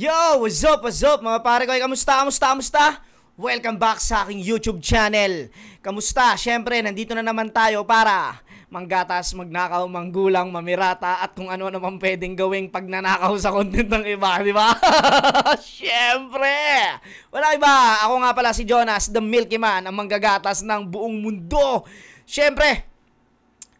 Yo! What's up mga pare ko? Kamusta? Welcome back sa aking YouTube channel. Kamusta? Syempre, nandito na naman tayo para manggatas, magnakaw, manggulang, mamirata, at kung ano naman pwedeng gawing pagnanakaw sa content ng iba, di ba? Syempre! Wala iba, ako nga pala si Jonas, the Milky Man, ang manggagatas ng buong mundo. Syempre,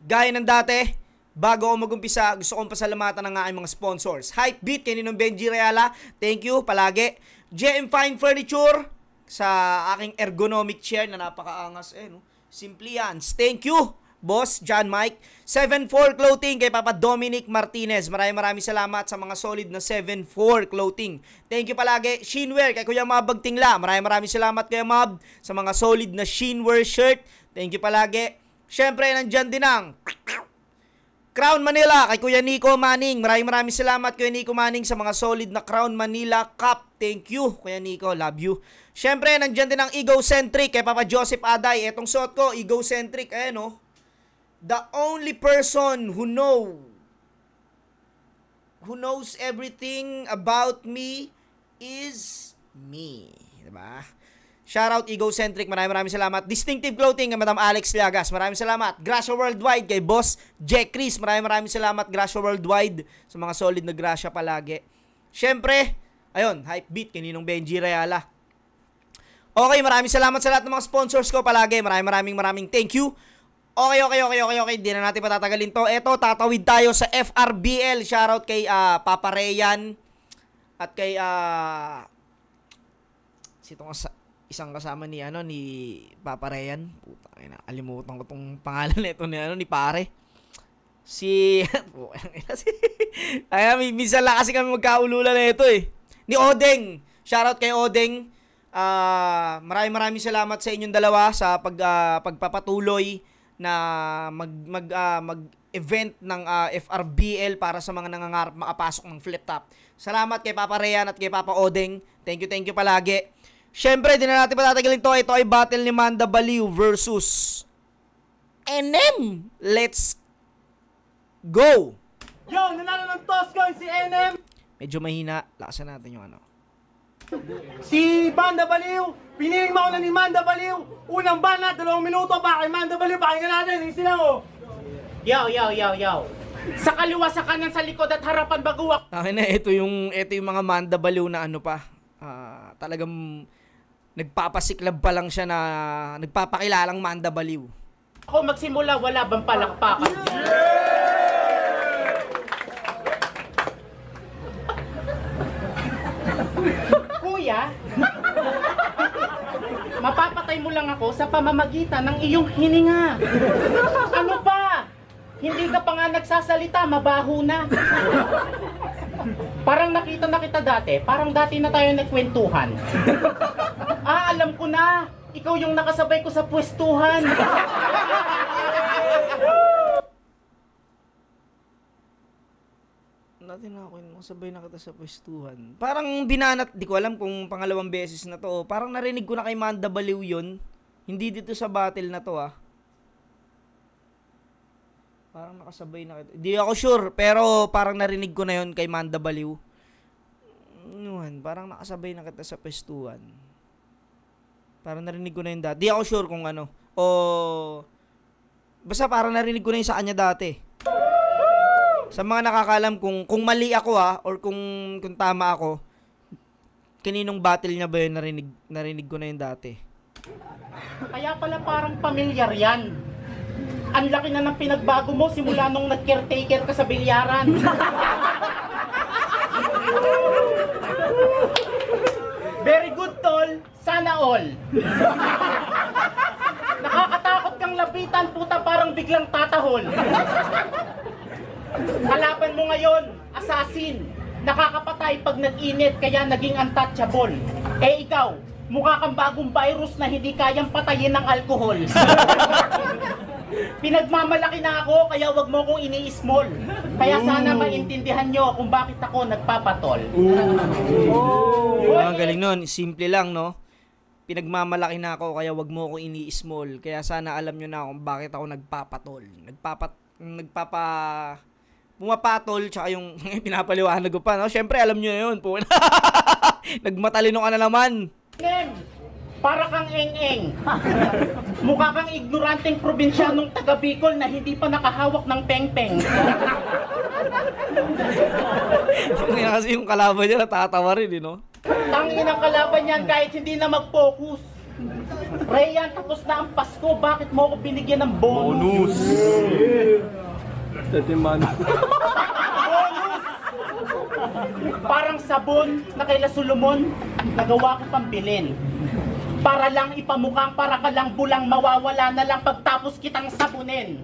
gaya ng dati, bago ako mag-umpisa, gusto kong pasalamatan ng aking mga sponsors. Hypebeat, kay Ninong Benji Reala, thank you palagi. JM Fine Furniture, sa aking ergonomic chair na napakaangas. No? Simple yan. Thank you, Boss John Mike. 7-4 Clothing, kay Papa Dominic Martinez. Maraming salamat sa mga solid na 7-4 Clothing. Thank you palagi. Shinwear, kay Kuya Mab Bagtingla. Maraming salamat Kuya Mab sa mga solid na Shinwear shirt. Thank you palagi. Syempre, nandyan din ang Crown Manila, kay Kuya Nico Manning. Maraming salamat Kuya Nico Manning sa mga solid na Crown Manila Cup. Thank you Kuya Nico, love you. Syempre, nandyan din ang Egocentric kay Papa Joseph Aday. Etong suot ko, Egocentric, ayan o. The only person who knows everything about me is me. Diba? Shoutout Egocentric, maraming salamat. Distinctive Clothing kay Madam Alex Liagas, maraming salamat. Gracia Worldwide kay Boss Jack Chris, maraming salamat Gracia Worldwide sa mga solid na grasya palagi. Syempre, ayun, Hypebeat kay Ninong Benji Reala. Okay, maraming salamat sa lahat ng mga sponsors ko palagi. Maraming thank you. Okay. Di na natin patatagalin to. Eto, tatawid tayo sa FRBL. Shoutout kay Papa Rayan at kay isang kasama ni Papa Rayan. Puta, alimutan ko tong pangalan nito ni pare. Ay, minsan lang kasi kami magkaululan na ito eh. Ni Odeng. Shoutout kay Odeng. Maraming salamat sa inyong dalawa sa pagpapatuloy na mag-event ng FRBL para sa mga nangangarap makapasok ng flip top. Salamat kay Papa Rayan at kay Papa Odeng. Thank you palagi. Syempre, di na natin patatagalin to. Ito ay battle ni Manda Baliw versus NM. Let's go! Yo, nanalo ng toss coin si NM. Medyo mahina. Lakasan natin yung Si Manda Baliw. Piniling mauna ni Manda Baliw. Unang banat, 2 minuto pa kay Manda Baliw. Pakinggan natin, yung sila oh. Yo. Sa kaliwa, sa kanan, sa likod at harapan baguwak. Ito yung mga Manda Baliw na talagang nagpapasiklab pa lang siya na nagpapakilalang Manda Baliw. Ako magsimula, wala bang palakpakan? Kuya, mapapatay mo lang ako sa pamamagitan ng iyong hininga. Ano ba? Hindi ka pa nga nagsasalita, mabaho na. Parang nakita na kita dati, parang dati na tayo nagkwentuhan. Alam ko na, ikaw yung nakasabay ko sa pwestuhan. Dati na ako yung sabay na kita sa pwestuhan. Parang binanat, di ko alam kung pangalawang beses na to. Parang narinig ko na kay Manda Baliw yun. Hindi dito sa battle na to Parang nakasabay na kita. Di ako sure, pero parang narinig ko na yun kay Manda Baliw. Parang nakasabay na kita sa pwestuhan. Parang narinig ko na yun dati. Di ako sure kung ano. Basta parang narinig ko na yun sa kanya dati. Sa mga nakakalam kung mali ako or kung tama ako, kaninong battle niya ba yun narinig ko na yun dati. Kaya pala parang pamilyar yan. Ang laki na ng pinagbago mo simula nung nag-caretaker ka sa bilyaran. Very good, tol. Sana all. Nakakatakot kang lapitan, puta, parang biglang tatahol. Kalaban mo ngayon, assassin. Nakakapatay pag nag-init, kaya naging untouchable. Ikaw, mukha kang bagong virus na hindi kayang patayin ng alkohol. Pinagmamalaki na ako, kaya wag mo kong ini-small. Kaya sana maintindihan nyo kung bakit ako nagpapatol. Galing nun, simple lang Pinagmamalaki na ako, kaya wag mo kong ini-small. Kaya sana alam nyo na kung bakit ako nagpapatol. pumapatol, tsaka yung pinapaliwanag ko pa, no? Siyempre, alam nyo na yun po. Nagmatalino ka na naman. Eng, para kang eng-eng. Mukha kang ignoranteng probinsyanong taga Bicol na hindi pa nakahawak ng peng-peng. Kaya kasi yung kalaban niya natatawa rin, eh, no? Tangin ang kalaban yan kahit hindi na mag-focus. Rayan, tapos na ang Pasko, bakit mo ako binigyan ng bonus? Bonus! Parang sabon na kay La Solomon, nagawa ko pang bilin. Para lang ipamukhang para ka lang bulang mawawala na lang pagtapos kitang sabunin.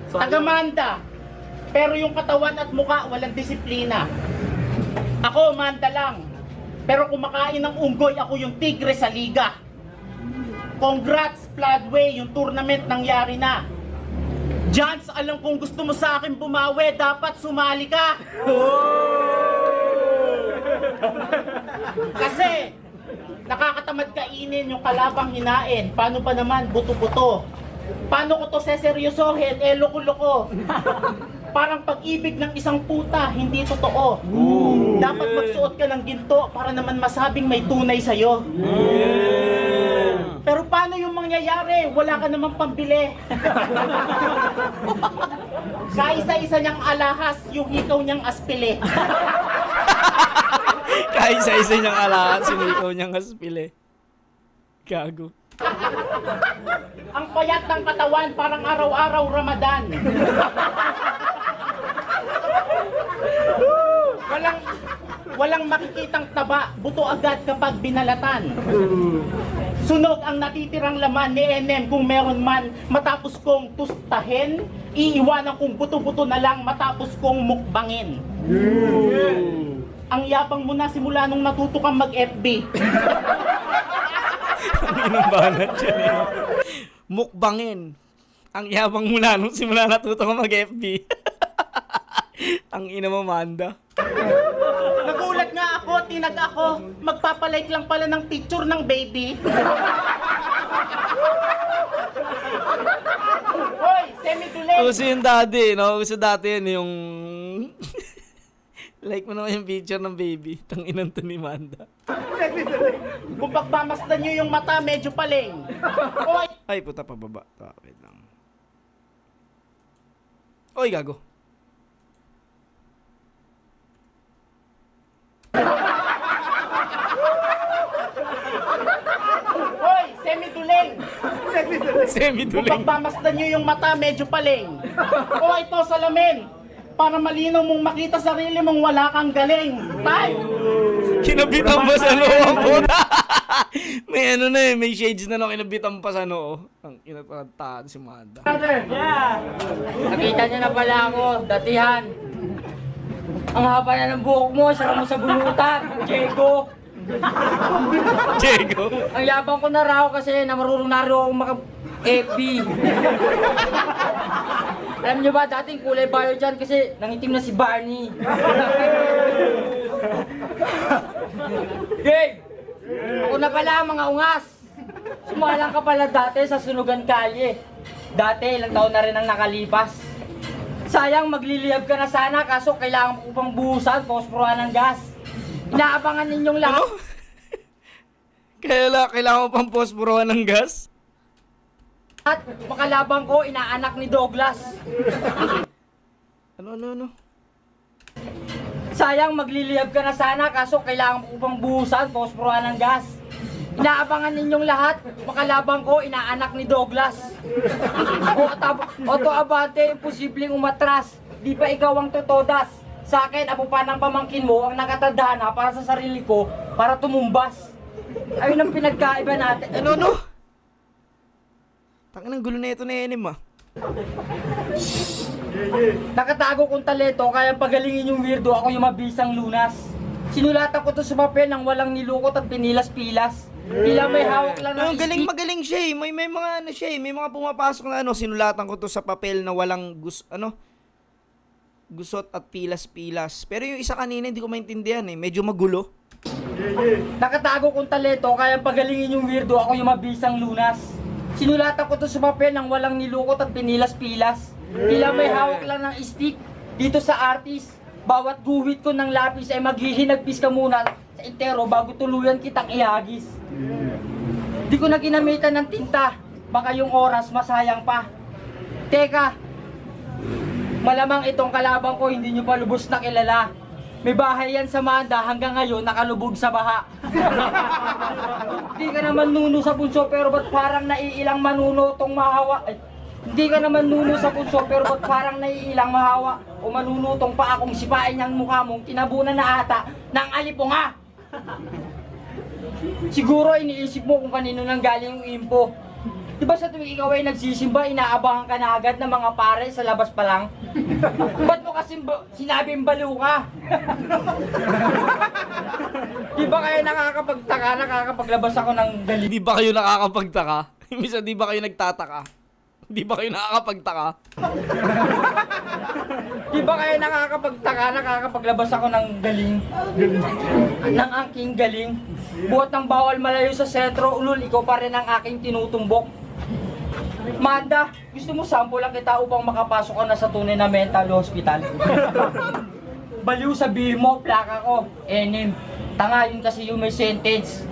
Taga-Manda, pero yung katawan at mukha walang disiplina. Ako, Manda lang. Pero kumakain ng unggoy, ako yung tigre sa liga. Congrats, Floodway, yung tournament nangyari na. Jans, alam kong gusto mo sa akin bumawi, dapat sumali ka. Kasi, nakakatamad kainin yung kalabang hinain. Paano pa naman, buto-buto? Paano ko to seseryosohin? Loko-loko. Parang pag-ibig ng isang puta, hindi totoo. Dapat magsuot ka ng ginto para naman masabing may tunay sa'yo. Pero paano yung mangyayari? Wala ka namang pambili. Kaisa-isa niyang alahas, yung hikaw niyang aspile. Kaisa-isa niyang alahas, yung hikaw niyang aspile. Gago. Ang payat ng katawan, parang araw-araw Ramadan. Walang makikitang taba, buto agad kapag binalatan. Sunog ang natitirang laman ni NM kung meron man, matapos kong tustahin, iiwanan kong buto-buto na lang matapos kong mukbangin. Ang yabang mo na simula nung natuto kang mag-FB. Ang inang banat siya niya. Mukbangin. Ang yabang mula nung simula natuto ka mag-FB. Ang ina mo, Manda. Nagulat nga ako, tinag ako. Magpapalike lang pala ng picture ng baby. Hoy, semi-delay. Uso yung dati, no? Uso dati yun yung... like mo naman yung picture ng baby. Tang inang to ni Manda. Kung pagmamasdan nyo yung mata, medyo paling. Hoy, Ay, puta pababa. Wait lang. Oy, gago. hoy, semi-duling. Kung Semi-duling. pagmamasdan nyo yung mata, medyo paling. O ito, salamin. Para malinaw mong makita sarili mong wala kang galing. Tay! Kinabitan pa sa noo ang puta. May ano na eh, may shades na nung kinabitan pa sa noo. Ang inatantaan si Manda. Nakita niyo na pala ako, datihan. Ang haba na ng buhok mo, saka mo sa bulutan, Diego. Diego. Ang yabang ko na raw kasi na marunong na raw akong maka-FB. Alam niyo ba, dating kulay bayo dyan kasi nangitim na si Barney. Dave! Ako na pala mga ungas. Sumalang ka pala dati sa Sunugan Kalye. Dati, ilang taon na rin ang nakalipas. Sayang, magliliyab ka na sana kaso kailangan ko pang buhusan, posprohan ng gas. Inaabangan ninyong lahat. Ano? Kailangan mo pang posporohan ng gas? At makalabang ko, inaanak ni Douglas. Ano? Sayang, magliliyab ka na sana kaso kailangan ko pang buhusan, posprohan ng gas. Inaabangan ninyong lahat, makalabang ko, inaanak ni Douglas. Oto Abante, imposibleng umatras. Di pa ikaw ang totodas. Sa akin, apo pa ng pamangkin mo ang nakatadhana para sa sarili ko, para tumumbas. Ayun ang pinagkaiba natin. Ano? Tangan ng gulo na ito na enim ah. Nakatago kong talento, kaya pagalingin yung weirdo, ako yung mabisang lunas. Sinulatan ko to sa papel nang walang nilukot at pinilas-pilas. Tila may hawak lang ng Magaling siya eh. May mga ano siya eh. May mga pumapasok na ano. Sinulatan ko to sa papel na walang gusot at pilas-pilas. Pero yung isa kanina hindi ko maintindihan eh. Medyo magulo. Nakatago kong talento, kaya pagalingin yung weirdo, ako yung mabisang lunas. Sinulatan ko to sa papel nang walang nilukot at pinilas-pilas. Tila may hawak lang ng stick. Dito sa artist, bawat guhit ko ng lapis ay maghihinagpis ka muna sa entero bago tuluyan kitang ihagis. Di ko na ginamitan ng tinta, baka yung oras masayang pa. Teka, malamang itong kalabang ko hindi nyo pa lubos na kilala. May bahay yan sa Manda hanggang ngayon nakalubog sa baha. Hindi ka naman nuno sa punso pero ba't parang naiilang manuno tong mahawa? Ay, hindi ka naman nuno sa punso pero ba't parang naiilang mahawa? O manunutong pa akong sipain niyang mukha mong tinabunan na ata ng alipunga. Siguro iniisip mo kung kanino nang galing yung info. Diba sa tuwing ikaw ay nagsisimba, inaabangan ka na agad ng mga pare sa labas pa lang? Ba't mo kasi sinabing baliw ka? Diba kayo nakakapagtaka, nakakapaglabas ako ng galing? Di ba kayo nakakapagtaka? Misa di ba kayo nagtataka? Di ba kayo nakakapagtaka? Diba kayo nakakapagtaka, nakakapaglabas ako ng galing? Ng aking galing? Buhat ng bawal malayo sa sentro, ulul, ikaw pa rin ang aking tinutumbok. Manda, gusto mo sample lang kita upang makapasok ka na sa tunay na mental hospital? Baliw sabihin mo, plaka ko, enim. Tanga, yun kasi yung may sentence.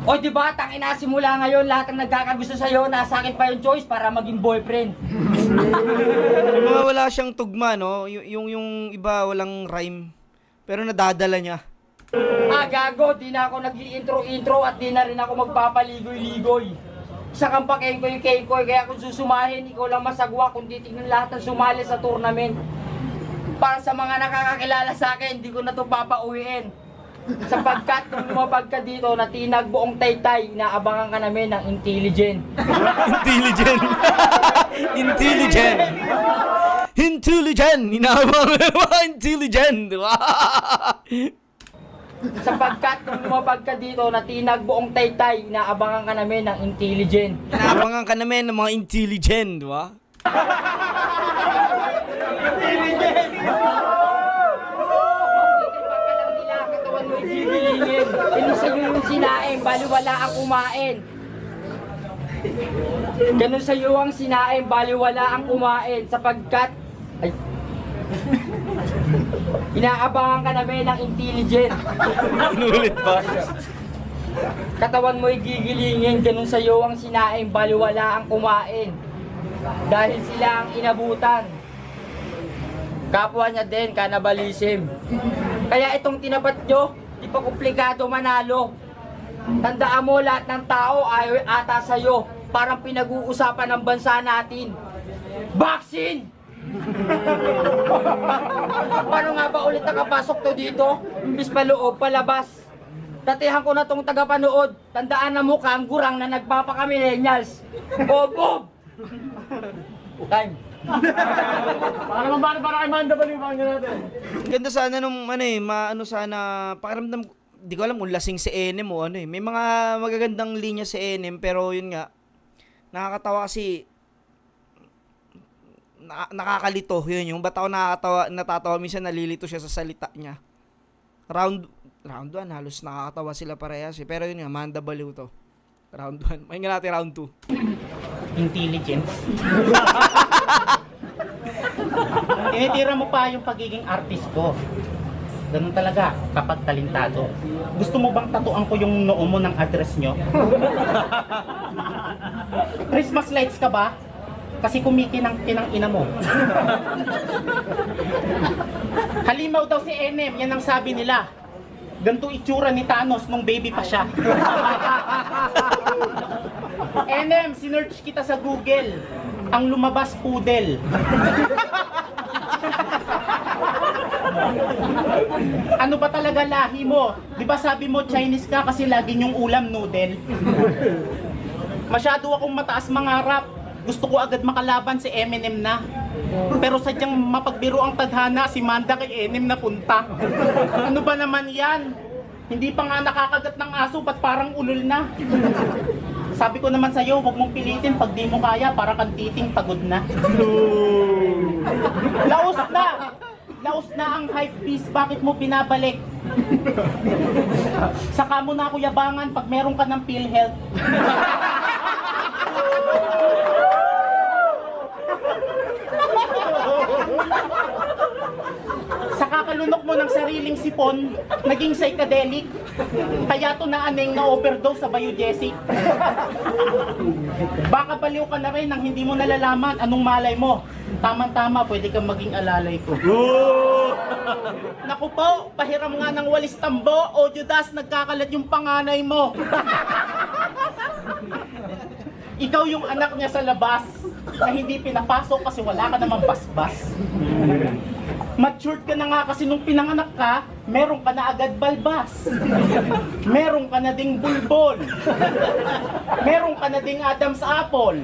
O diba, tangina simula ngayon, lahat ng nagkakagusto sa'yo, nasa akin pa yung choice para maging boyfriend. Mga wala siyang tugma, no? Yung iba walang rhyme. Pero nadadala niya. Gago, di na ako nag-i-intro-intro at di na rin ako magpapaligoy-ligoy. Isa kang pakengkoy-kengkoy, kaya kung susumahin, ikaw lang masagwa kung titignan lahat ng sumali sa tournament. Para sa mga nakakakilala sa akin, di ko na ito papauwiin. Sapagkat nung lumapag ka dito na tinag buong taytay, inaabangan ka namin ng intelligent. Intelligent! Intelligent! Intelligent! Inaabangan mo intelligent! Sapagkat nung lumapag ka dito na tinag buong taytay, inaabangan ka namin ng intelligent. Inaabangan ka namin ng mga intelligent, di ba? Intelligent! Katawan mo'y gigilingin. Inisa nyo yung sinaing, baliwala ang kumain. Ganun sa'yo ang sinaing, baliwala ang kumain. Sapagkat... Ay... Inaabangan ka namin ng intelligent. Inulit pa. Katawan mo'y gigilingin, ganun sa'yo ang sinaing, baliwala ang kumain. Dahil sila ang inabutan. Kapwa niya din, kanabalism. Kaya itong tinapat nyo, di pa komplikado manalo. Tandaan mo, lahat ng tao ayaw ata sa'yo. Parang pinag-uusapan ng bansa natin. Vaccine! Paano nga ba ulit nakapasok to dito? Imbis paloob, palabas. Datihan ko na tong tagapanood. Tandaan na mukha ang gurang na nagpapaka-millennials. Bob, Bob! Time. Para naman para kay Manda Baliw pa natin. Ganda sana nung sana pakiramdam, di ko alam kung lasing si Enem o ano eh. May mga magagandang linya si Enem pero yun nga nakakatawa kasi nakakalito yun yung ba't ako natatawa minsan nalilito siya sa salita niya. Round 1 halos nakakatawa sila parehas eh. Pero yun nga Manda Baliw to. Round 1. May nga natin round 2. Intelligence. Tinitira mo pa yung pagiging artist ko. Ganun talaga kapag talentado. Gusto mo bang tatuan ko yung noo mo ng address nyo? Christmas lights ka ba? Kasi kumikinang ina mo. Halimaw daw si Enem, yan ang sabi nila. Ganito itsura ni Thanos nung baby pa siya. Enem, sinearch kita sa Google. Ang lumabas poodle. Ano ba talaga lahi mo? Di ba sabi mo Chinese ka kasi lagi yung ulam noodle? Masyado akong mataas mangarap. Gusto ko agad makalaban si Eminem na. Pero sadyang mapagbiro ang tadhana si Manda kay Enem na punta. Ano ba naman yan? Hindi pa nga nakakagat ng aso, ba't parang ulol na? Sabi ko naman sa'yo, huwag mong pilitin pag di mo kaya, para kang titing pagod na. Laos na! Laos na ang hype beast, bakit mo binabalik? Saka mo na ako yabangan pag meron ka ng PhilHealth. Pagkalunok mo ng sariling sipon, naging psychedelic. Kaya to naaneng na-overdose sa biogesic. Baka baliw ka na rin nang hindi mo nalalaman anong malay mo. Tama-tama, pwede kang maging alalay ko. Naku po, pahiram nga ng walis tambo o Judas, nagkakalat yung panganay mo. Ikaw yung anak niya sa labas na hindi pinapasok kasi wala ka namang basbas. Matured ka na nga kasi nung pinanganak ka, meron ka na agad balbas. Meron ka na ding bulbol. Meron ka na ding Adam's apple.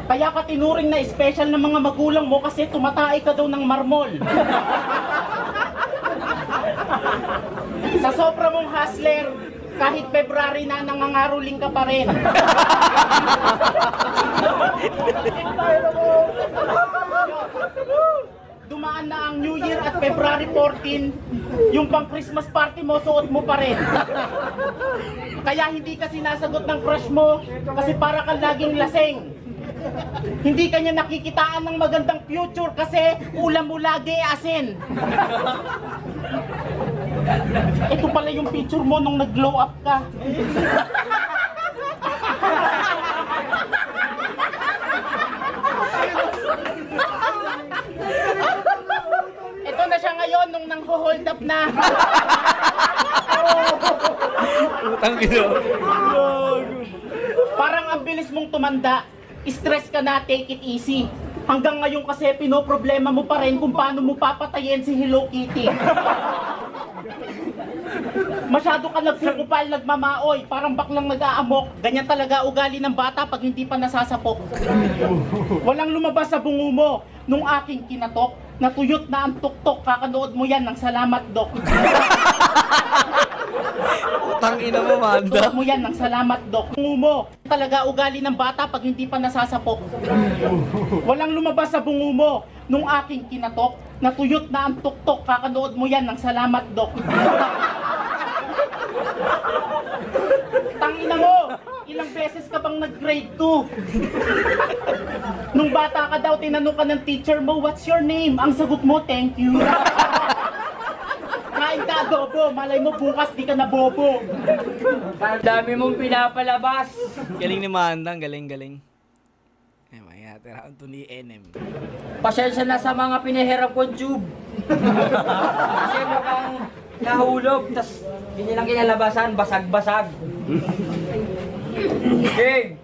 Kaya ka tinuring na special ng mga magulang mo kasi tumatay ka daw ng marmol. Sa sobra mong hustler, kahit February na nangangaruling ka pa rin. Dumaan na ang New Year at February 14, yung pang Christmas party mo, suot mo pa rin. Kaya hindi ka sinasagot ng crush mo kasi para kang laging lasing. Hindi ka niya nakikitaan ng magandang future kasi ulam mo lagi asin. Ito pala yung picture mo nung nag-glow up ka. Ito na siya ngayon nung nang-hold up na. Utang ino. Parang ang bilis mong tumanda. Stress ka na, take it easy. Hanggang ngayon kasi pinoproblema mo pa rin kung paano mo papatayin si Hello Kitty. Masyado ka nagkukupal, nagmamaoy, parang baklang nag-aamok. Ganyan talaga ugali ng bata pag hindi pa nasasapok. Walang lumabas sa bungo mo nung aking kinatok. Natuyot na ang tuktok, kakanood mo yan ng salamat, Dok. Utang ina mo, Manda. Mo yan ng salamat, Dok. Bungo mo, talaga ugali ng bata pag hindi pa nasasapok. Walang lumabas sa bungo mo nung aking kinatok. Natuyot na ang tuktok, kakanood mo yan ng salamat, Dok. Tangina mo, ilang beses ka bang nag-grade 2? Nung bata ka daw, tinanong ka ng teacher mo, what's your name? Ang sagot mo, thank you. Kain ka adobo, malay mo bukas di ka na bobo. Ang dami mong pinapalabas. Galing ni Mandang, galing. Ay, maya, tira to ni NM. Pasensya na sa mga pinahiram kong tube. Kasi mukhang nahulog, tas hindi lang kinalabasan, basag-basag. Game!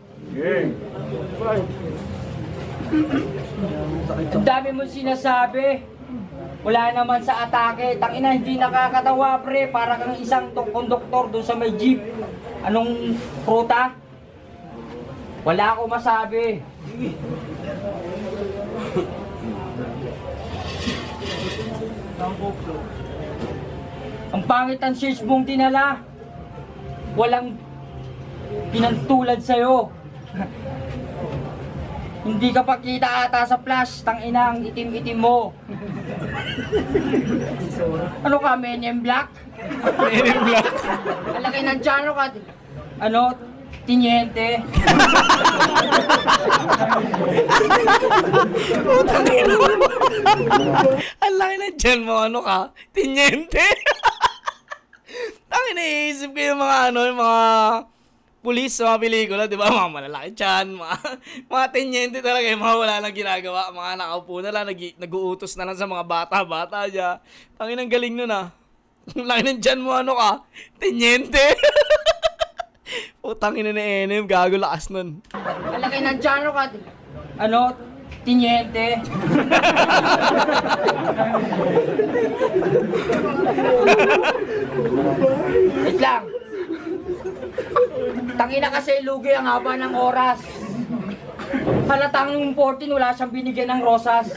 Ang dami mong sinasabi. Wala naman sa atake. Tangina, hindi nakakatawa, pre. Para kang isang konduktor doon sa may jeep. Anong pruta? Wala akong masabi. Ang pangit ang shirts mong tinala. Walang pinantulad sa'yo. Hindi ka pa kita ata sa flash. Tangina, ang itim-itim mo. Ano ka, Men in Black? Men in Black. Ang laki ng tiyan ka. Ano? Tinyente. Utang ina mo. Ang laki na dyan mo, ano ka? Tinyente. Tangina, iisip ko yung mga yung mga pulis sa mga pelikula, di ba? Mga malalaki dyan, mga tenyente talaga, yung mga wala nang ginagawa, mga nakaupo na lang, nag-uutos na lang sa mga bata-bata dyan. Tangina, ang galing nun ah. Ang laki ng dyan mo, ano ka? Tenyente. Utang ina ni NM, gago lakas nun. Ang laki ng tiyan ka. Ano? Tinyente. Wait lang. Tangina kasi lugi ang haba ng oras. Halatang nung 14 wala siyang binigyan ng rosas.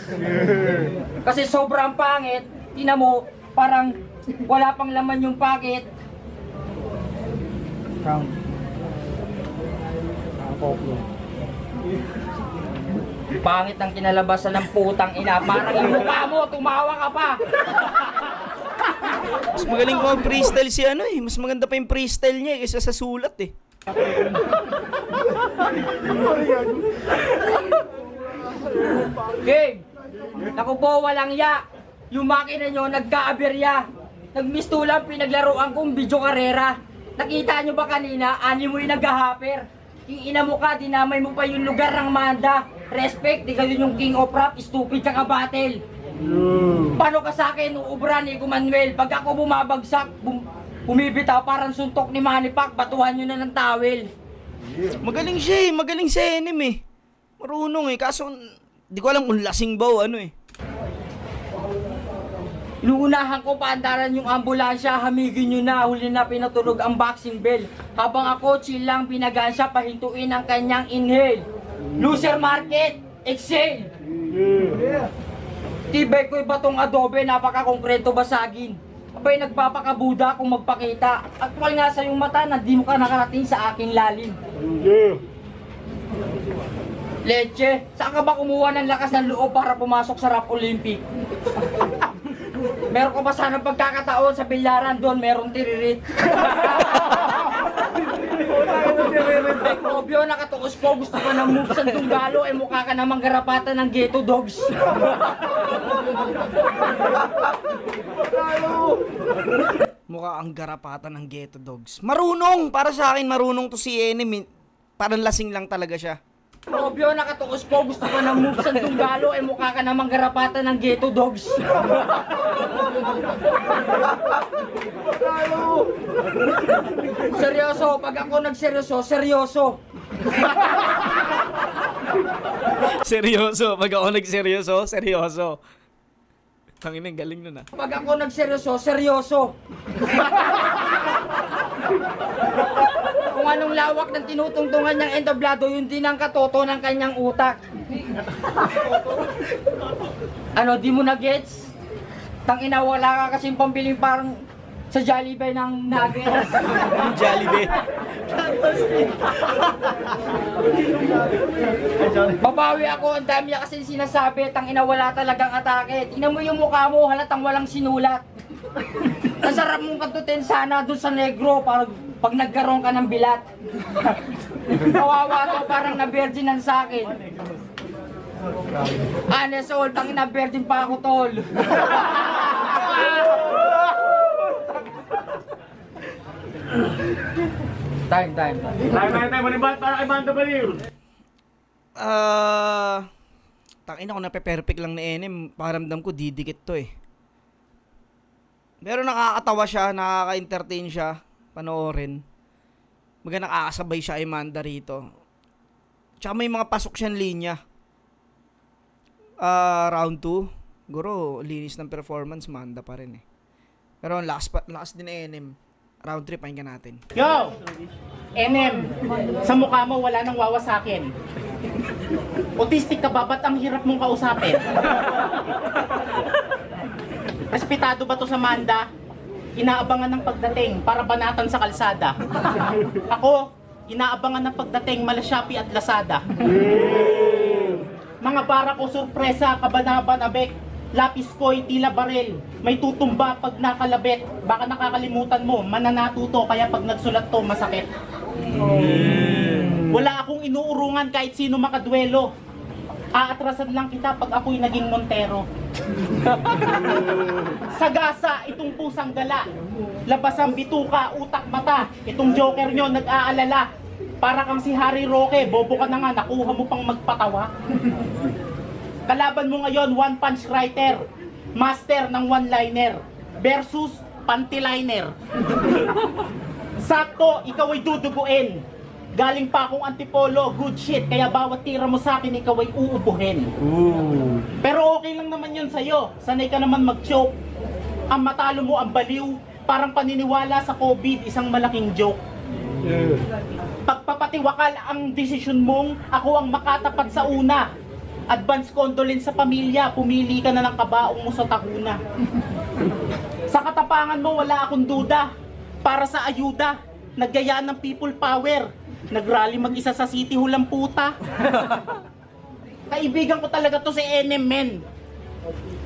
Kasi sobrang pangit. Tina mo, parang wala pang laman yung packet. Pangit ang kinalabasan ng putang ina. Parang yung mukha mo, tumawa ka pa. Mas magaling ko mag-freestyle si ano eh. Mas maganda pa yung freestyle niya kaysa sa sulat eh. Game! Naku po, walang ya. Yung makina nyo nagka-aberya. Nagmistulang pinaglaruan kong video karera. Nakita nyo ba kanina, ani mo yung nag-haper. Yung ina mo ka, dinamay mo pa yung lugar ng Manda. Respect, di ka yun yung king of rap, stupid ka battle. Paano ka sa akin, uubra ni Manuel? Pag ako bumabagsak, bumibitaw parang suntok ni Manipak, batuhan nyo na ng tawel. Magaling siya eh, magaling si Enem eh. Marunong eh, kaso di ko alam kung lasing ba o ano eh. Inuunahan ko paandaran yung ambulansya, hamigin nyo na, huli na pinatulog ang boxing bell. Habang ako chill lang pinagaan siya, pahintuin ang kanyang inhale. Loser market, exhale. Tibay ko'y batong adobe, napaka-konkreto basagin. Abay nagpapakabuda kung magpakita. Aktwal nga sa yung mata na di mo ka nakarating sa aking lalim. Leche, saan ka ba kumuha ng lakas ng loob para pumasok sa Rap Olympic? Meron ka ba sana pagkakataon sa bilyaran doon, merong tiririt? Obyo, nakatuos ko, gusto ko ng moves ang tunggalo, eh mukha ka namang garapatan ng ghetto dogs. Mukha ang garapatan ng ghetto dogs. Marunong! Para sa akin, marunong to si Enem. Parang lasing lang talaga siya. Obyo, nakatuos ko, gusto ko ng moves ang tunggalo, eh mukha ka namang garapatan ng ghetto dogs. Seryoso, pag ako nagseryoso, seryoso. Seryoso, pag ako nagseryoso, seryoso. Tangina, galing nun ah. Pag ako nagseryoso, seryoso. Kung anong lawak ng tinutungtungan niyang entablado, yun din ang katoto ng kanyang utak. Ano, di mo na gets? Tangina, wala ka kasing pambiling parang sa Jollibee ng nuggets. Jollibee. Babawi ako, ang dami niya kasi sinasabi, tangina wala talagang atake. Tingnan mo yung mukha mo, halatang walang sinulat. Ang sarap mong katutin sana doon sa negro para pag nagkaroon ka ng bilat. Kawawa to, parang na-virginan sa akin. Honest all, tangina virgin pa ako tol. Time. Manibat para kay Manda Baliw. Tangina ko nape-perfect lang ni Enem. Pakiramdam ko didikit to eh. Pero nakakatawa siya, nakaka-entertain siya. Panoorin. Baga nakakasabay siya kay Manda rito. Tsaka may mga pasok siyang linya. Round 2. Guro, linis ng performance, Manda pa rin eh. Pero lakas din Enem. Round 3, pakinggan natin. Yo! Enem, sa mukha mo wala nang wawasakin. Autistic ka ba? Ba't ang hirap mong kausapin? Respetado ba to sa Manda? Inaabangan ng pagdating para banatan sa kalsada. Ako, inaabangan ng pagdating mala Shopee at Lazada. Mga para ko sorpresa, kabanaban abek. Lapis ko'y tila barel, may tutumba pag nakalabit. Baka nakakalimutan mo, mananatuto, kaya pag nagsulat to, masakit. Wala akong inuurungan kahit sino makadwelo. Aatrasan lang kita pag ako'y naging Montero. Sagasa, itong pusang gala. Labas ang bituka, utak mata. Itong joker nyo, nag-aalala. Para kang si Harry Roque, bobo ka na nga, nakuha mo pang magpatawa. Kalaban mo ngayon, one punch writer, master ng one-liner, versus panty-liner. Sakto, ikaw ay duduguin. Galing pa akong antipolo, good shit, kaya bawat tira mo sa akin, ikaw ay uubuhin. Pero okay lang naman yun sa'yo, sanay ka naman mag-choke. Ang matalo mo ang baliw, parang paniniwala sa COVID, isang malaking joke. Pagpapatiwakal ang desisyon mong, ako ang makatapat sa una. Advance condolence sa pamilya, pumili ka na ng kabaong mo sa takuna. Sa katapangan mo, wala akong duda. Para sa ayuda, naggayaan ng people power. Nagrally mag-isa sa City Hall ang puta. Kaibigan ko talaga to si Enem, men.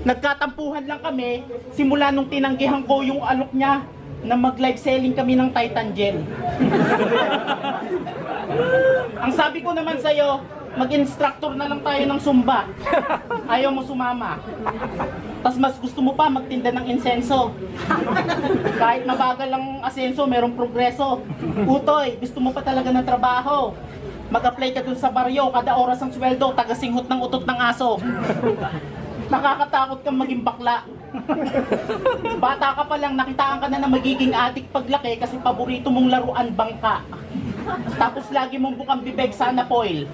Nagkatampuhan lang kami, simula nung tinanggihan ko yung alok niya na mag-live selling kami ng Titan Gel. Ang sabi ko naman sa'yo, mag-instructor na lang tayo ng Zumba. Ayaw mo sumama. Tas mas gusto mo pa magtinda ng insenso. Kahit mabagal ang asenso, merong progreso. Utoy, gusto mo pa talaga ng trabaho. Mag-apply ka dun sa baryo, kada oras ang sweldo, taga-singhot ng utot ng aso. Nakakatakot kang maging bakla. Bata ka pa lang, nakitaan ka na na magiging adik paglaki kasi paborito mong laruan bangka. Tapos lagi mong bukang bibig, sana foil.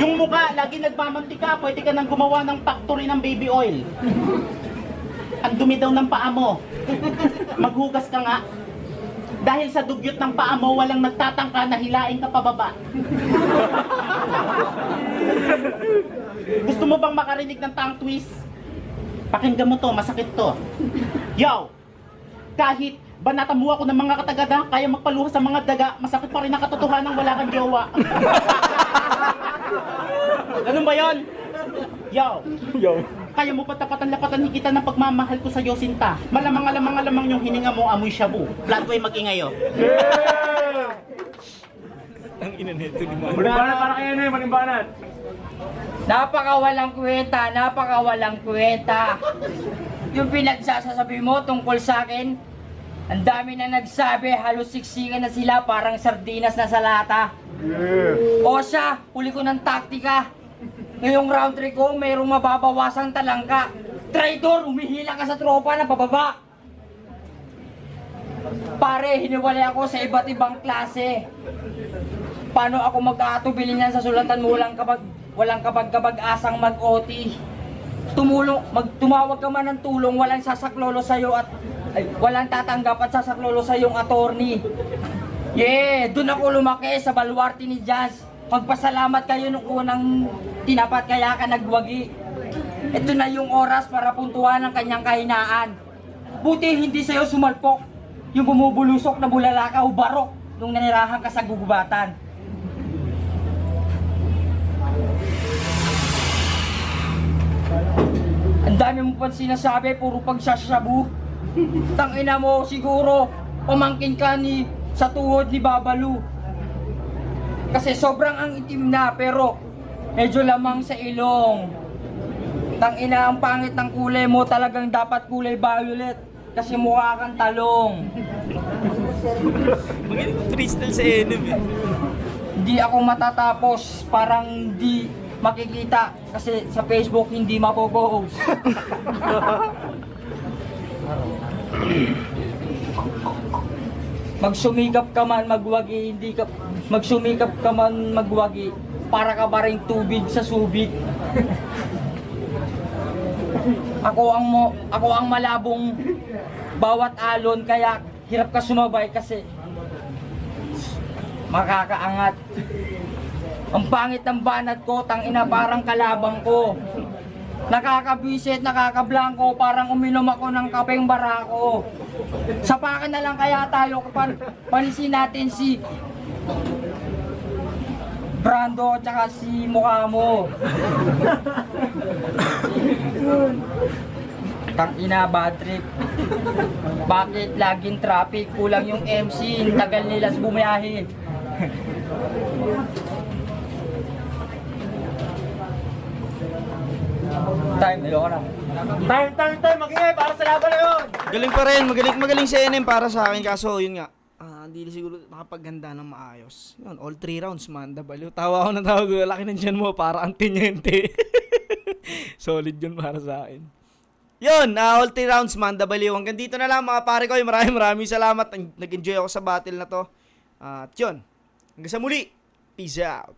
Yung mukha, lagi nagmamantika, pwede ka nang gumawa ng factory ng baby oil. Ang dumi daw ng paa mo. Maghugas ka nga. Dahil sa dugyot ng paa mo, walang nagtatangka na hilain ka pababa. Gusto mo bang makarinig ng tongue twist? Pakinggan mo to, masakit to. Yo! Kahit banata mo ako ng mga katagada, kaya magpaluha sa mga daga, masakit pa rin ang katotohanan, wala kang jowa. Ganun ba yun? Yo! Kaya mo patapatan-lapatan higita ng pagmamahal ko sa iyo, Sinta. Malamang yung hininga mo, amoy shabu. Flatway mag-ingayo. Ang ina nito ni Manny. Manimbanat para kayo na manimbanat. Napakawalang kwenta. Yung pinagsasabi mo tungkol sa akin, ang dami na nagsabi, halos siksikan na sila, parang sardinas na sa lata. O siya, huli ko ng taktika. Ngayong round 3 ko, mayroong mababawasang talangka. Traitor, umihila ka sa tropa na pababa. Pare, hiniwalay ako sa iba't ibang klase. Paano ako mag-aatubili niyan sa sulatan mo walang kabag-asang mag-OT? Tumawag ka man ng tulong, walang sasaklolo sa'yo at walang tatanggap at sasaklolo sa'yong attorney. Yeah, dun ako lumaki sa baluarte ni Jazz. Magpasalamat kayo nung unang tinapat kaya ka nagwagi. Ito na yung oras para puntuhan ang kanyang kahinaan. Buti hindi sa'yo sumalpok yung bumubulusok na bulalaka o barok nung nanirahan ka sa gugubatan. Ang dami mo pa sinasabi, puro pagsasabu. Tangina mo, siguro pamangkin ka sa tuhod ni Babalu. Kasi sobrang ang itim na pero medyo lamang sa ilong. Tangina, ang pangit ng kulay mo, talagang dapat kulay violet kasi mukha kang talong. Magaling ko freestyle sa enemy. Hindi ako matatapos, parang di makikita kasi sa Facebook hindi mapopost. Magsumikap ka man magwagi, magsumikap ka man magwagi, para ka ba ring tubig sa subik. Ako ang malabong bawat alon, kaya hirap ka sumabay kasi makakaangat. Ang pangit ng banat ko, tangina parang kalabang ko. Nakakabwisit, nakakablangko, parang uminom ako ng kapeng barako. Sapakan na lang kaya tayo, panisin natin si Brando tsaka si mukha mo. Tangina, bad trip. Bakit laging traffic? Kulang yung MC, tagal nila sa bumiyahe. Time, ayoko na. Time, mag-ingay para sa laban na yun. Galing pa rin, magaling si NM para sa akin, kaso yun nga, hindi siguro nakapaghanda ng maayos. Yun, all 3 rounds man, baliw. Tawa ako ng tawag, laki ng dyan mo, para ang tinyente. Solid yun para sa akin. Yun, all 3 rounds man, baliw. Hanggang dito na lang mga pare ko, maraming salamat. Nag-enjoy ako sa battle na to. At yun, hanggang sa muli, peace out.